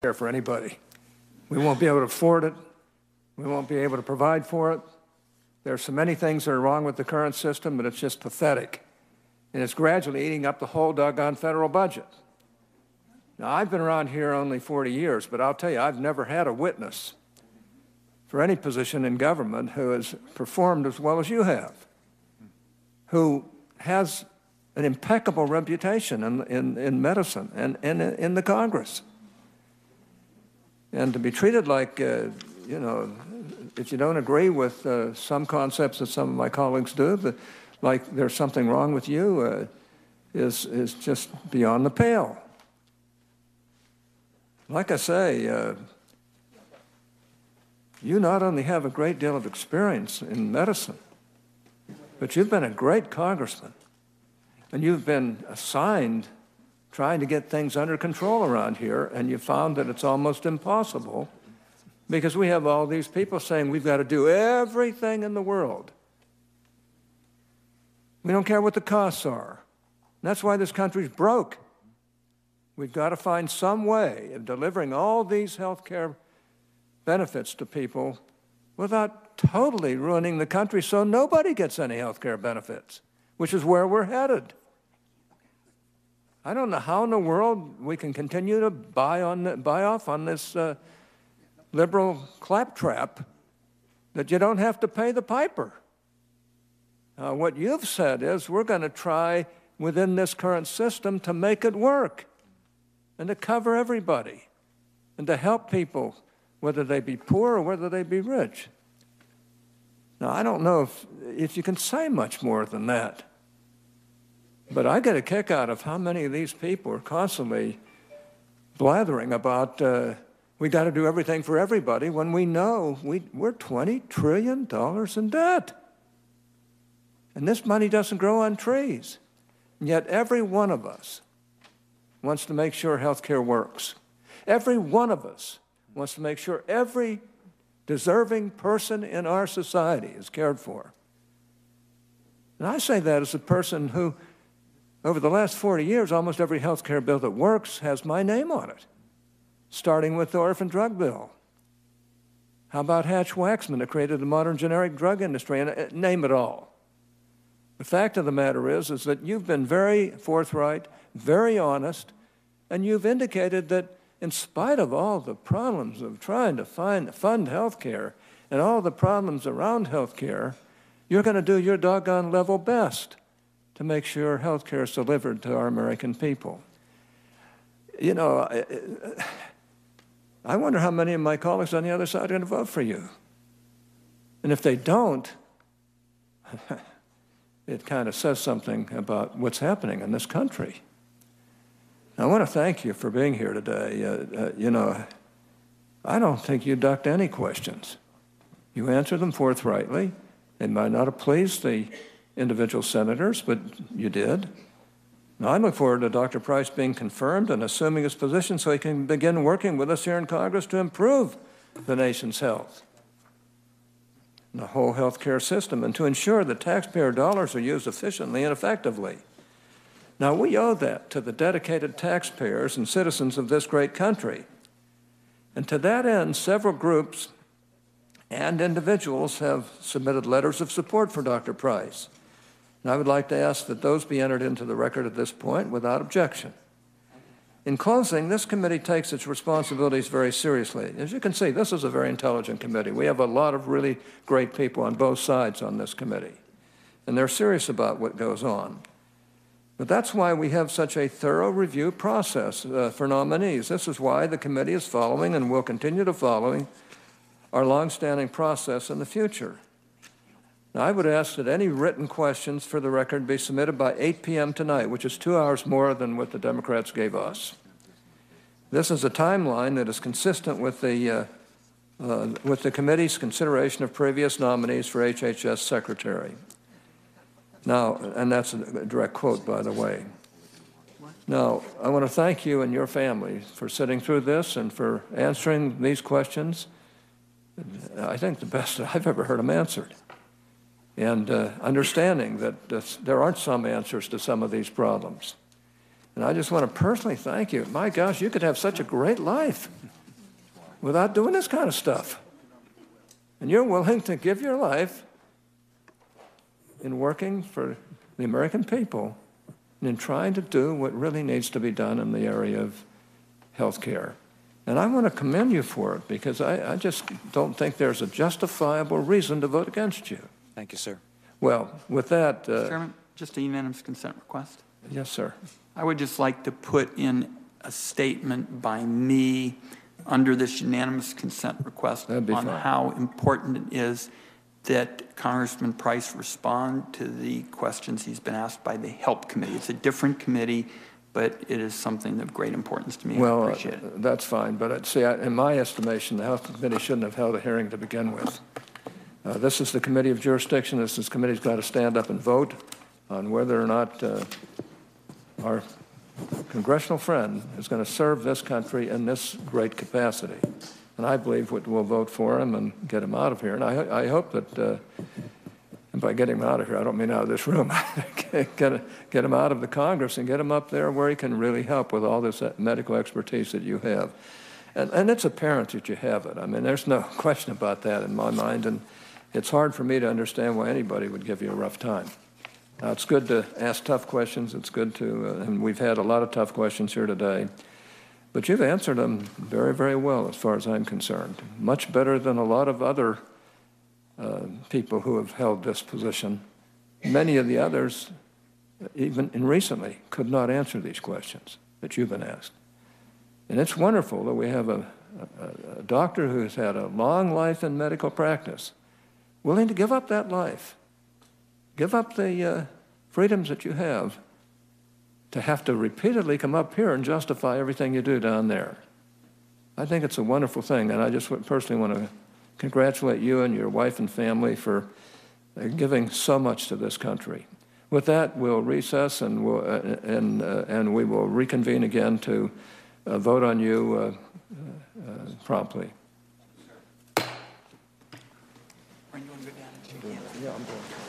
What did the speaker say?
care for anybody. We won't be able to afford it. We won't be able to provide for it. There are so many things that are wrong with the current system, but it's just pathetic. And it's gradually eating up the whole doggone federal budget. Now, I've been around here only 40 years, but I'll tell you, I've never had a witness for any position in government who has performed as well as you have, who has an impeccable reputation in medicine and in the Congress. And to be treated like, you know, if you don't agree with some concepts that some of my colleagues do, like there's something wrong with you, is just beyond the pale. Like I say, you not only have a great deal of experience in medicine, but you've been a great congressman, and you've been assigned trying to get things under control around here, and you found that it's almost impossible because we have all these people saying we've got to do everything in the world. We don't care what the costs are. And that's why this country's broke. We've got to find some way of delivering all these health care benefits to people without totally ruining the country so nobody gets any health care benefits, which is where we're headed. I don't know how in the world we can continue to buy off on this liberal claptrap that you don't have to pay the piper. What you've said is we're going to try within this current system to make it work and to cover everybody and to help people, whether they be poor or whether they be rich. Now, I don't know if you can say much more than that, but I get a kick out of how many of these people are constantly blathering about we got to do everything for everybody when we know we're $20 trillion in debt. And this money doesn't grow on trees. And yet every one of us wants to make sure health care works. Every one of us wants to make sure every deserving person in our society is cared for. And I say that as a person who, over the last 40 years, almost every health care bill that works has my name on it, starting with the orphan drug bill. How about Hatch-Waxman that created the modern generic drug industry, and name it all. The fact of the matter is that you've been very forthright, very honest, and you've indicated that in spite of all the problems of trying to fund health care and all the problems around health care, you're going to do your doggone level best to make sure health care is delivered to our American people. You know, I wonder how many of my colleagues on the other side are going to vote for you. And if they don't, it kind of says something about what's happening in this country. I want to thank you for being here today. You know, I don't think you ducked any questions. You answered them forthrightly. They might not have pleased the individual senators, but you did. Now, I look forward to Dr. Price being confirmed and assuming his position so he can begin working with us here in Congress to improve the nation's health, the whole health care system, and to ensure that taxpayer dollars are used efficiently and effectively. Now, we owe that to the dedicated taxpayers and citizens of this great country. And to that end, several groups and individuals have submitted letters of support for Dr. Price. And I would like to ask that those be entered into the record at this point without objection. In closing, this committee takes its responsibilities very seriously. As you can see, this is a very intelligent committee. We have a lot of really great people on both sides on this committee, and they're serious about what goes on. But that's why we have such a thorough review process for nominees. This is why the committee is following and will continue to follow our longstanding process in the future. Now, I would ask that any written questions for the record be submitted by 8 p.m. tonight, which is 2 hours more than what the Democrats gave us. This is a timeline that is consistent with the committee's consideration of previous nominees for HHS Secretary. Now, and that's a direct quote, by the way. Now, I want to thank you and your family for sitting through this and for answering these questions. I think the best that I've ever heard them answered. And understanding that there aren't some answers to some of these problems. And I just want to personally thank you. My gosh, you could have such a great life. without doing this kind of stuff. And you're willing to give your life in working for the American people and in trying to do what really needs to be done in the area of health care. And I want to commend you for it, because I just don't think there's a justifiable reason to vote against you. Thank you, sir. Well, with that... Mr. Chairman, just a unanimous consent request. Yes, sir. I would just like to put in a statement by me under this unanimous consent request on fine. how important it is that Congressman Price respond to the questions he's been asked by the HELP Committee. It's a different committee, but it is something of great importance to me. Well, I appreciate it. That's fine, but see, in my estimation, the Health Committee shouldn't have held a hearing to begin with. This is the Committee of Jurisdiction. This committee's got to stand up and vote on whether or not our congressional friend is going to serve this country in this great capacity. And I believe we'll vote for him and get him out of here. And I hope that, and by getting him out of here, I don't mean out of this room, get him out of the Congress and get him up there where he can really help with all this medical expertise that you have. And it's apparent that you have it. I mean, there's no question about that in my mind. And it's hard for me to understand why anybody would give you a rough time. Now, it's good to ask tough questions. It's good to, and we've had a lot of tough questions here today. But you've answered them very, very well as far as I'm concerned. Much better than a lot of other people who have held this position. Many of the others, even recently, could not answer these questions that you've been asked. And it's wonderful that we have a doctor who's had a long life in medical practice, willing to give up that life, give up the freedoms that you have, to have to repeatedly come up here and justify everything you do down there. I think it's a wonderful thing, and I just personally want to congratulate you and your wife and family for giving so much to this country. With that, we'll recess, and we will reconvene again to vote on you promptly. Are you going to go down and check in? Yeah, I'm going.